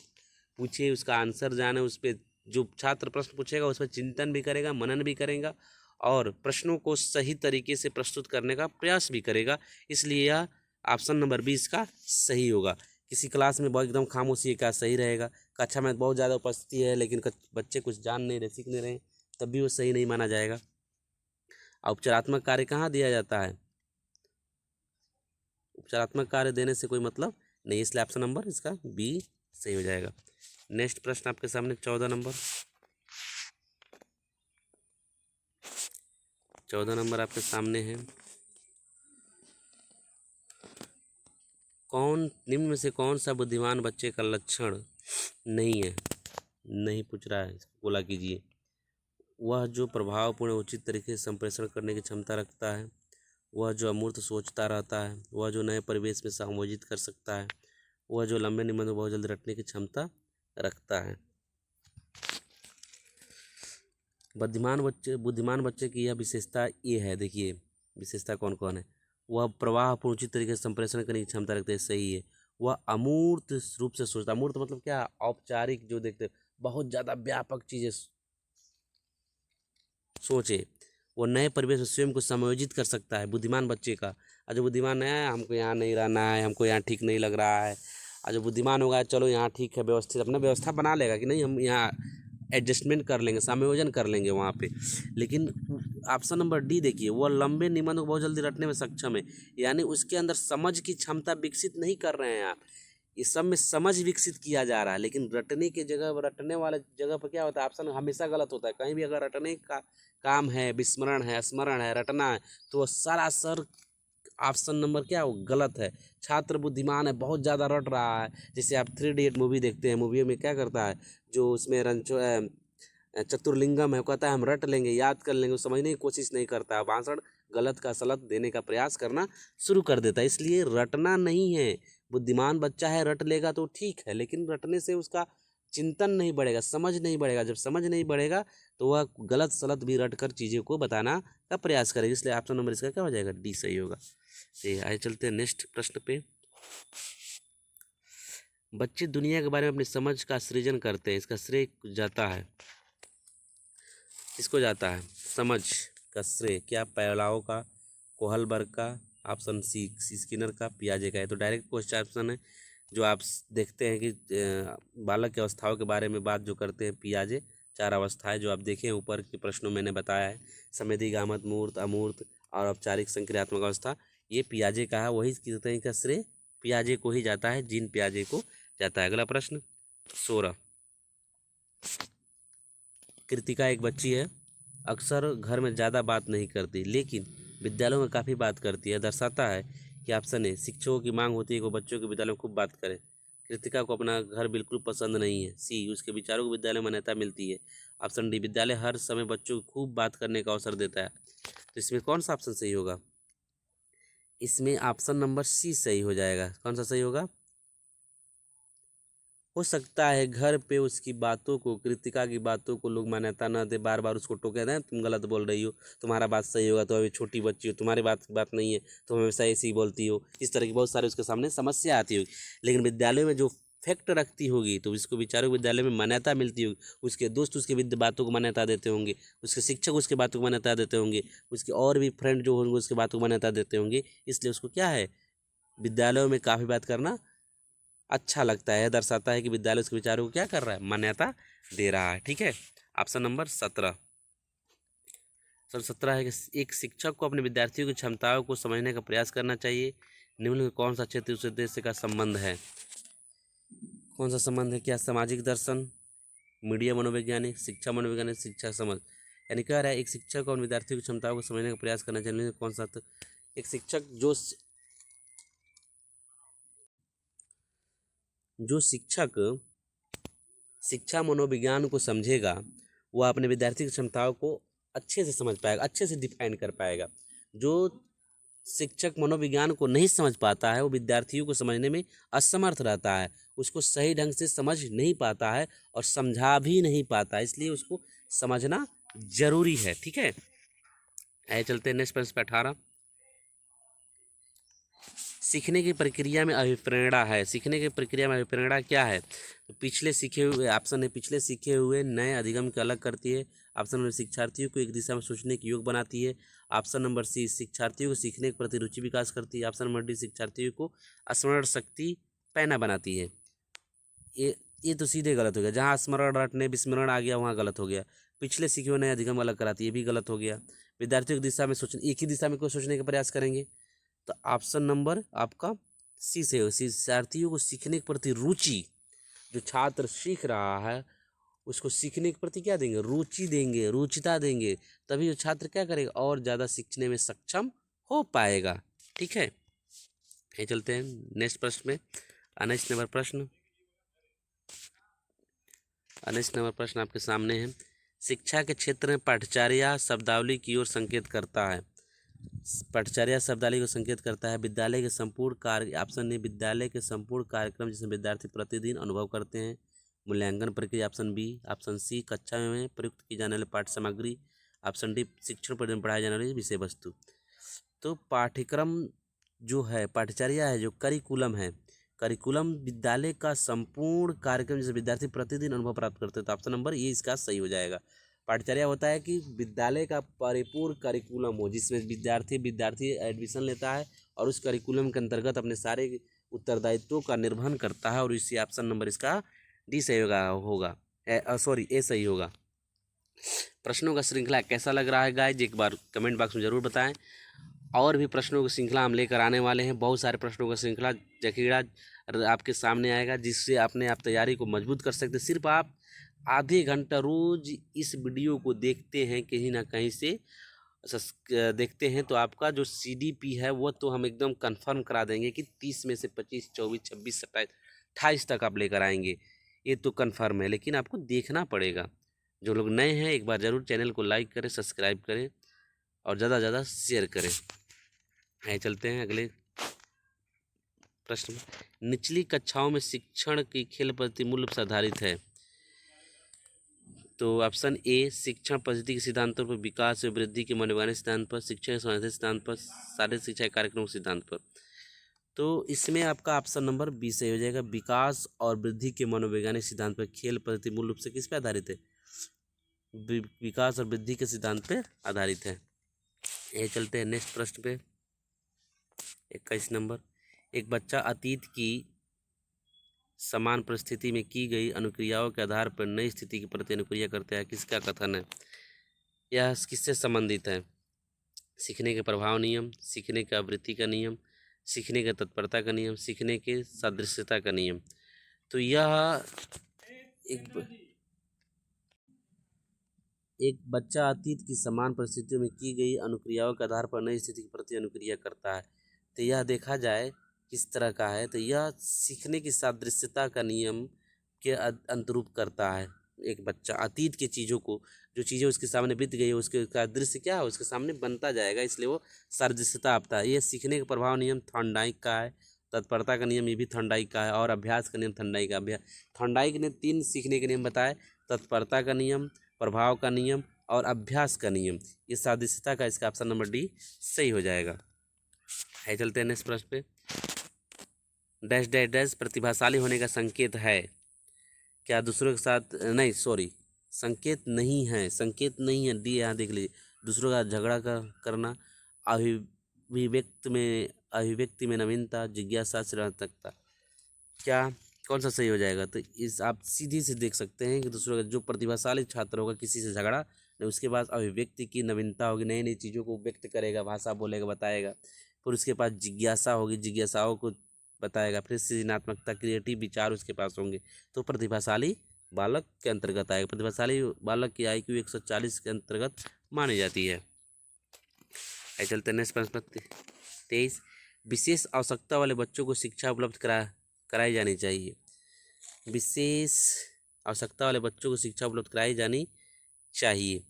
Speaker 1: पूछिए, उसका आंसर जाने, उस पर जो छात्र प्रश्न पूछेगा उस पर चिंतन भी करेगा, मनन भी करेगा और प्रश्नों को सही तरीके से प्रस्तुत करने का प्रयास भी करेगा। इसलिए यह ऑप्शन नंबर 20 का सही होगा। किसी क्लास में बहुत एकदम खामोशी का सही रहेगा, कक्षा में बहुत ज़्यादा उपस्थिति है लेकिन बच्चे कुछ जान नहीं रहे, सीख नहीं रहे, तब भी वो सही नहीं माना जाएगा। उपचारात्मक कार्य कहाँ दिया जाता है? उपचारात्मक कार्य देने से कोई मतलब नहीं, इसलिए ऑप्शन नंबर इसका बी सही हो जाएगा। नेक्स्ट प्रश्न आपके सामने 14 नंबर आपके सामने है। निम्न में से कौन सा बुद्धिमान बच्चे का लक्षण नहीं है? नहीं पूछ रहा है, बोला कीजिए। वह जो प्रभावपूर्ण उचित तरीके से संप्रेषण करने की क्षमता रखता है, वह जो अमूर्त सोचता रहता है, वह जो नए परिवेश में समायोजित कर सकता है, वह जो लंबे निबंध बहुत जल्दी रटने की क्षमता रखता है। बुद्धिमान बच्चे की यह विशेषता ये है, देखिए विशेषता कौन कौन है। वह प्रवाहपूर्ण उचित तरीके से संप्रेषण करने की क्षमता रखते हैं, सही है। वह अमूर्त रूप से सोचता, अमूर्त मतलब क्या? औपचारिक, जो देखते बहुत ज़्यादा व्यापक चीज़ें सोचे। वो नए परिवेश में स्वयं को समायोजित कर सकता है बुद्धिमान बच्चे का। और जो बुद्धिमान है, हमको यहाँ नहीं रहना है, हमको यहाँ ठीक नहीं लग रहा है, और जो बुद्धिमान होगा चलो यहाँ ठीक है, व्यवस्थित अपना व्यवस्था बना लेगा कि नहीं हम यहाँ एडजस्टमेंट कर लेंगे, समायोजन कर लेंगे वहाँ पे। लेकिन ऑप्शन नंबर डी देखिए, वह लंबे निबंध को बहुत जल्दी रटने में सक्षम है, यानी उसके अंदर समझ की क्षमता विकसित नहीं कर रहे हैं आप। ये सब में समझ विकसित किया जा रहा है, लेकिन रटने की जगह, रटने वाले जगह पर क्या होता है, ऑप्शन हमेशा गलत होता है। कहीं भी अगर रटने का काम है, विस्मरण है, स्मरण है, रटना है, तो वह सरासर ऑप्शन नंबर क्या है, वो गलत है। छात्र बुद्धिमान है, बहुत ज़्यादा रट रहा है। जैसे आप 3 इडियट मूवी देखते हैं, मूवी में क्या करता है, जो उसमें रंचो चतुर्लिंगम है, वो कहता है हम रट लेंगे, याद कर लेंगे, वो समझने की कोशिश नहीं करता है, भाषण गलत का सलत देने का प्रयास करना शुरू कर देता है। इसलिए रटना नहीं है। बुद्धिमान बच्चा है, रट लेगा तो ठीक है, लेकिन रटने से उसका चिंतन नहीं बढ़ेगा, समझ नहीं बढ़ेगा। जब समझ नहीं बढ़ेगा तो वह गलत सलत भी रट कर चीज़ों को बताना का प्रयास करेगा। इसलिए ऑप्शन नंबर इसका क्या हो जाएगा, डी सही होगा। आइए चलते हैं नेक्स्ट प्रश्न पे। बच्चे दुनिया के बारे में अपनी समझ का सृजन करते हैं, इसका श्रेय जाता है, किसको जाता है, समझ का श्रेय क्या, पैलाओ का, कोहलबर्ग का, ऑप्शन सी स्किनर का, पियाजे का है। तो डायरेक्ट क्वेश्चन ऑप्शन है। जो आप देखते हैं कि बालक की अवस्थाओं के बारे में बात जो करते हैं पियाजे, 4 अवस्थाएं जो आप देखें ऊपर के प्रश्नों में मैंने बताया है, समेधी, गामत, मूर्त, अमूर्त और औपचारिक संक्रियात्मक अवस्था, ये पियाजे का है। वही कहते हैं का श्रेय पियाजे को ही जाता है, जीन पियाजे को जाता है। अगला प्रश्न 16। कृतिका एक बच्ची है, अक्सर घर में ज़्यादा बात नहीं करती, लेकिन विद्यालयों में काफ़ी बात करती है। दर्शाता है कि ऑप्शन ए, शिक्षकों की मांग होती है कि वो बच्चों के विद्यालय में खूब बात करें। कृतिका को अपना घर बिल्कुल पसंद नहीं है। सी, उसके विचारों को विद्यालय में मान्यता मिलती है। ऑप्शन डी, विद्यालय हर समय बच्चों को खूब बात करने का अवसर देता है। तो इसमें कौन सा ऑप्शन सही होगा, इसमें ऑप्शन नंबर सी सही हो जाएगा। कौन सा सही होगा, हो सकता है घर पे उसकी बातों को, कृतिका की बातों को लोग मान्यता न दे, बार बार उसको टोके दें, तुम गलत बोल रही हो, तुम्हारा बात सही होगा, तो अभी छोटी बच्ची हो, तुम्हारी बात नहीं है, तुम हमेशा ऐसे ही बोलती हो। इस तरह की बहुत सारी उसके सामने समस्या आती होगी। लेकिन विद्यालय में जो फैक्ट रखती होगी तो इसको विचारों विद्यालय में मान्यता मिलती होगी, उसके दोस्त उसके बातों को मान्यता देते होंगे, उसके शिक्षक उसके बातों को मान्यता देते होंगे, उसके और भी फ्रेंड जो होंगे उसके बातों को मान्यता देते होंगे। इसलिए उसको क्या है, विद्यालयों में काफ़ी बात करना अच्छा लगता है। दर्शाता है कि विद्यालय उसके विचारों को क्या कर रहा है, मान्यता दे रहा है। ठीक है, ऑप्शन नंबर 17। सर 17 है कि एक शिक्षक को अपने विद्यार्थियों की क्षमताओं को समझने का प्रयास करना चाहिए। निम्न में कौन सा क्षेत्र उस उद्देश्य का संबंध है, कौन सा संबंध है, क्या सामाजिक दर्शन, मीडिया मनोवैज्ञानिक, शिक्षा मनोवैज्ञानिक, शिक्षा समझ। यानी कह रहा है एक शिक्षक को अपनी विद्यार्थियों की क्षमताओं को समझने का प्रयास करना चाहिए। कौन सा, तो एक शिक्षक जो शिक्षक शिक्षा मनोविज्ञान को समझेगा, वह अपने विद्यार्थी की क्षमताओं को अच्छे से समझ पाएगा, अच्छे से डिफाइन कर पाएगा। जो शिक्षक मनोविज्ञान को नहीं समझ पाता है, वो विद्यार्थियों को समझने में असमर्थ रहता है, उसको सही ढंग से समझ नहीं पाता है और समझा भी नहीं पाता, इसलिए उसको समझना जरूरी है। ठीक है, आइए चलते हैं नेक्स्ट प्रश्न पे 18। सीखने की प्रक्रिया में अभिप्रेरणा है, सीखने की प्रक्रिया में अभिप्रेरणा क्या है, तो पिछले सीखे हुए, ऑप्शन है पिछले सीखे हुए नए अधिगम को अलग करती है। ऑप्शन नंबर, शिक्षार्थियों को एक दिशा में सोचने के योग बनाती है। ऑप्शन नंबर सी, शिक्षार्थियों को सीखने के प्रति रुचि विकास करती है। ऑप्शन नंबर डी, शिक्षार्थियों को स्मरण शक्ति पैना बनाती है। ये तो सीधे गलत हो गया, जहाँ स्मरण रटने विस्मरण आ गया वहाँ गलत हो गया। पिछले सीखे हुए नए अधिगम अलग कराती है, ये भी गलत हो गया। विद्यार्थियों की दिशा में सोचने, एक ही दिशा में क्यों सोचने का प्रयास करेंगे, तो ऑप्शन नंबर आपका सी से हो। शिक्षार्थियों को सीखने के प्रति रुचि, जो छात्र सीख रहा है उसको सीखने के प्रति क्या देंगे, रुचि देंगे, रुचिता देंगे, तभी वो छात्र क्या करेगा, और ज़्यादा सीखने में सक्षम हो पाएगा। ठीक है, ये चलते हैं नेक्स्ट प्रश्न में। नेक्स्ट नंबर प्रश्न, नेक्स्ट नंबर प्रश्न आपके सामने है। शिक्षा के क्षेत्र में पाठ्यचर्या शब्दावली की ओर संकेत करता है। पाठ्यचर्या शब्दावली को संकेत करता है विद्यालय के संपूर्ण कार्य, ऑप्शन ए, विद्यालय के संपूर्ण कार्यक्रम जिसमें विद्यार्थी प्रतिदिन अनुभव करते हैं। मूल्यांकन प्रक्रिया, ऑप्शन बी। ऑप्शन सी, कक्षा में प्रयुक्त की जाने वाली पाठ्य सामग्री। ऑप्शन डी, शिक्षण पर पढ़ाई जाने वाली विषय वस्तु। तो पाठ्यक्रम जो है, पाठ्यचर्या है, जो करिकुलम है, करिकुलम विद्यालय का संपूर्ण कार्यक्रम जिसे विद्यार्थी प्रतिदिन अनुभव प्राप्त करते हैं। तो ऑप्शन नंबर ये इसका सही हो जाएगा। पाठ्यचर्या होता है कि विद्यालय का परिपूर्ण करिकुलम हो, जिसमें विद्यार्थी एडमिशन लेता है और उस करिकुलम के अंतर्गत अपने सारे उत्तरदायित्वों का निर्वहन करता है, और इसी ऑप्शन नंबर इसका डी सही होगा। सॉरी ए सही होगा। प्रश्नों का श्रृंखला कैसा लग रहा है गाइज, एक बार कमेंट बॉक्स में ज़रूर बताएं। और भी प्रश्नों की श्रृंखला हम लेकर आने वाले हैं, बहुत सारे प्रश्नों का श्रृंखला जखीरा आपके सामने आएगा, जिससे अपने आप तैयारी को मजबूत कर सकते। सिर्फ आप आधे घंटा रोज इस वीडियो को देखते हैं, कहीं ना कहीं से देखते हैं, तो आपका जो CDP है वो तो हम एकदम कंफर्म करा देंगे कि 30 में से 25, 24, 26, 27, 28 तक आप लेकर आएंगे। ये तो कंफर्म है, लेकिन आपको देखना पड़ेगा। जो लोग नए हैं एक बार ज़रूर चैनल को लाइक करें, सब्सक्राइब करें और ज़्यादा से ज़्यादा शेयर करें। आइए चलते हैं अगले प्रश्न में। निचली कक्षाओं में शिक्षण की खेल पद्धति मूल रूप से आधारित है। तो ऑप्शन ए शिक्षण पद्धति के सिद्धांतों पर, विकास व वृद्धि के मनोवैज्ञानिक सिद्धांत पर, शिक्षण समाधान सिद्धांत पर, शारीरिक शिक्षा कार्यक्रम के सिद्धांत पर। तो इसमें आपका ऑप्शन नंबर बी सही हो जाएगा। विकास और वृद्धि के मनोवैज्ञानिक सिद्धांत पर खेल पद्धति मूल रूप से किस पे आधारित है? विकास और वृद्धि के सिद्धांत पे आधारित है। ये चलते हैं नेक्स्ट प्रश्न पे, 21 नंबर। एक बच्चा अतीत की समान परिस्थिति में की गई अनुक्रियाओं के आधार पर नई स्थिति के प्रति अनुक्रिया करता है, किसका कथन है? यह किससे संबंधित है? सीखने के प्रभाव नियम, सीखने का आवृत्ति का नियम, सीखने के तत्परता का नियम, सीखने के सादृश्यता का नियम। तो यह एक बच्चा अतीत की समान परिस्थितियों में की गई अनुक्रियाओं के आधार पर नई स्थिति के प्रति अनुक्रिया करता है। तो यह देखा जाए किस तरह का है, तो यह सीखने की सादृश्यता का नियम के अंतरूप करता है। एक बच्चा अतीत की चीज़ों को, जो चीज़ें उसके सामने बीत गई है, उसका दृश्य क्या है, उसके सामने बनता जाएगा, इसलिए वो सादृश्यता आता है। ये सीखने का प्रभाव नियम थॉर्नडाइक का है, तत्परता का नियम ये भी थॉर्नडाइक का है, और अभ्यास का नियम थॉर्नडाइक का। थॉर्नडाइक ने 3 सीखने के नियम बताए, तत्परता का नियम, प्रभाव का नियम और अभ्यास का नियम। ये सादृश्यता का, इसका ऑप्शन नंबर डी सही हो जाएगा। है चलते हैं नेक्स्ट प्रश्न पे। डैश डैश डैश प्रतिभाशाली होने का संकेत है। क्या दूसरों के साथ, नहीं सॉरी, संकेत नहीं है, संकेत नहीं है, डी यहाँ देख लीजिए। दूसरों का झगड़ा करना, अभिव्यक्ति में नवीनता, जिज्ञासा, सृजनात्मकता। क्या कौन सा सही हो जाएगा? तो इस आप सीधी से देख सकते हैं कि दूसरों का, जो प्रतिभाशाली छात्र होगा किसी से झगड़ा नहीं, उसके पास अभिव्यक्ति की नवीनता होगी, नई नई चीज़ों को व्यक्त करेगा, भाषा बोलेगा, बताएगा। फिर उसके पास जिज्ञासा होगी, जिज्ञासाओं को बताएगा। फिर सृजनात्मकता, क्रिएटिव विचार उसके पास होंगे, तो प्रतिभाशाली बालक के अंतर्गत आएगा। प्रतिभाशाली बालक की IQ 140 के अंतर्गत मानी जाती है। चलते नेक्स्ट प्रश्न 23। विशेष आवश्यकता वाले बच्चों को शिक्षा उपलब्ध कराई जानी चाहिए। विशेष आवश्यकता वाले बच्चों को शिक्षा उपलब्ध कराई जानी चाहिए।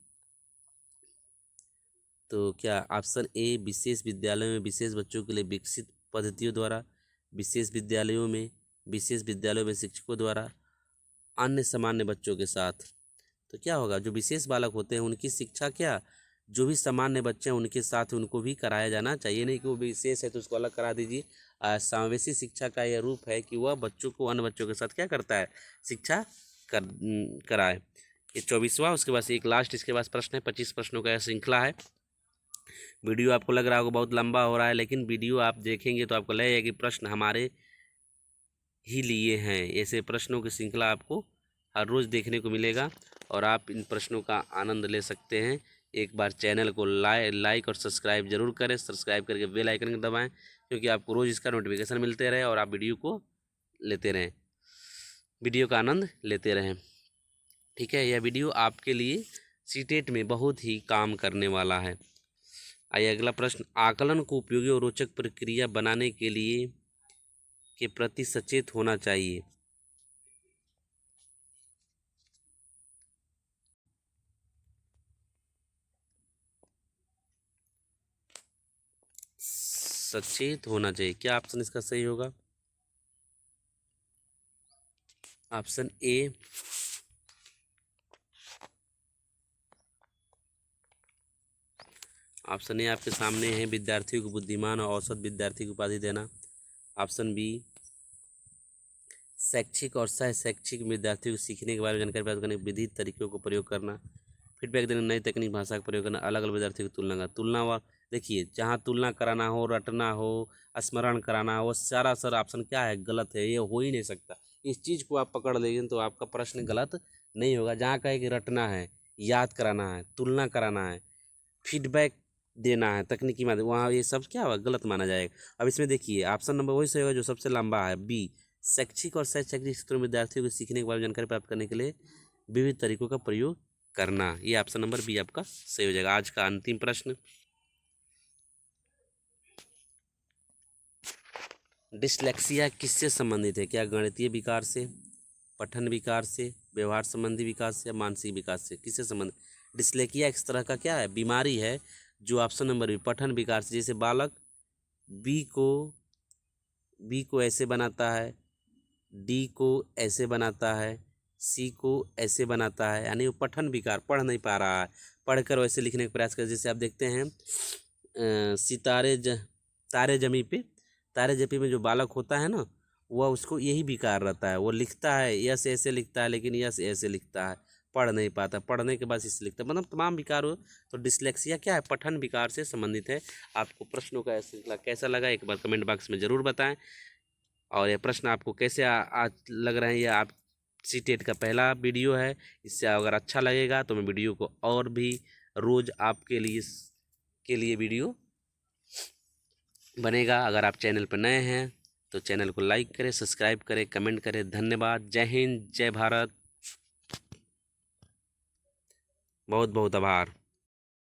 Speaker 1: तो क्या ऑप्शन ए विशेष विद्यालयों में विशेष बच्चों के लिए विकसित पद्धतियों द्वारा, विशेष विद्यालयों में शिक्षकों द्वारा, अन्य सामान्य बच्चों के साथ। तो क्या होगा, जो विशेष बालक होते हैं उनकी शिक्षा, क्या जो भी सामान्य बच्चे हैं उनके साथ उनको भी कराया जाना चाहिए, नहीं कि वो विशेष है तो उसको अलग करा दीजिए। समावेशी शिक्षा का यह रूप है कि वह बच्चों को अन्य बच्चों के साथ क्या करता है, शिक्षा कराए। ये 24वां, उसके बाद एक लास्ट इसके बाद प्रश्न है। 25 प्रश्नों का यह श्रृंखला है। वीडियो आपको लग रहा होगा बहुत लंबा हो रहा है, लेकिन वीडियो आप देखेंगे तो आपको लगेगा कि प्रश्न हमारे ही लिए हैं। ऐसे प्रश्नों की श्रृंखला आपको हर रोज़ देखने को मिलेगा और आप इन प्रश्नों का आनंद ले सकते हैं। एक बार चैनल को लाइक और सब्सक्राइब जरूर करें, सब्सक्राइब करके बेल आइकन दबाएं, क्योंकि आपको रोज़ इसका नोटिफिकेशन मिलते रहे और आप वीडियो को लेते रहें, वीडियो का आनंद लेते रहें। ठीक है, यह वीडियो आपके लिए सीटेट में बहुत ही काम करने वाला है। आइए अगला प्रश्न। आकलन को उपयोगी और रोचक प्रक्रिया बनाने के लिए के प्रति सचेत होना चाहिए। सचेत होना चाहिए, क्या ऑप्शन इसका सही होगा? ऑप्शन ए ऑप्शन ए आपके सामने है, विद्यार्थियों को बुद्धिमान और औसत विद्यार्थी की उपाधि देना। ऑप्शन बी शैक्षिक और सह शैक्षिक विद्यार्थियों को सीखने के बारे में जानकारी प्राप्त करने के विधित तरीकों को प्रयोग करना। फीडबैक देना, नई तकनीक भाषा का प्रयोग करना, अलग अलग विद्यार्थियों की तुलना का तुलना व देखिए, जहाँ तुलना कराना हो, रटना हो, स्मरण कराना हो, सारा ऑप्शन क्या है, गलत है, ये हो ही नहीं सकता। इस चीज़ को आप पकड़ लेंगे तो आपका प्रश्न गलत नहीं होगा। जहाँ कहे कि रटना है, याद कराना है, तुलना कराना है, फीडबैक देना है तकनीकी माध्यम, वहाँ ये सब क्या होगा, गलत माना जाएगा। अब इसमें देखिए ऑप्शन नंबर वही सही होगा जो सबसे लंबा है, बी। शैक्षिक और शैक्षिक क्षेत्रों में विद्यार्थियों को सीखने के बारे में जानकारी प्राप्त करने के लिए विविध तरीकों का प्रयोग करना, ये ऑप्शन नंबर बी आपका सही हो जाएगा। आज का अंतिम प्रश्न, डिसलेक्सिया किससे संबंधित है? क्या गणितीय विकार से, पठन विकार से, व्यवहार संबंधी विकास से, या मानसिक विकास से? किससे संबंधित? डिसलेक्सिया एक तरह का क्या है, बीमारी है जो ऑप्शन नंबर बी, पठन विकार से। जैसे बालक बी को ऐसे बनाता है, डी को ऐसे बनाता है, सी को ऐसे बनाता है, यानी वो पठन विकार, पढ़ नहीं पा रहा है, पढ़कर वैसे लिखने का प्रयास कर। जैसे आप देखते हैं तारे जमी पे, तारे जमी में जो बालक होता है ना, वह उसको यही विकार रहता है, वो लिखता है यस ऐसे लिखता है, लेकिन यस ऐसे लिखता है, पढ़ नहीं पाता, पढ़ने के बाद इससे लिखता है, मतलब तमाम विकार हो। तो डिसलेक्सिया क्या है, पठन विकार से संबंधित है। आपको प्रश्नों का श्रृंखला कैसा लगा एक बार कमेंट बॉक्स में ज़रूर बताएं। और ये प्रश्न आपको कैसे आज लग रहे हैं, ये आप सीटेट का पहला वीडियो है। इससे अगर अच्छा लगेगा तो मैं वीडियो को और भी रोज़ आपके लिए वीडियो बनेगा। अगर आप चैनल पर नए हैं तो चैनल को लाइक करें, सब्सक्राइब करें, कमेंट करें। धन्यवाद। जय हिंद, जय भारत, बहुत बहुत आभार।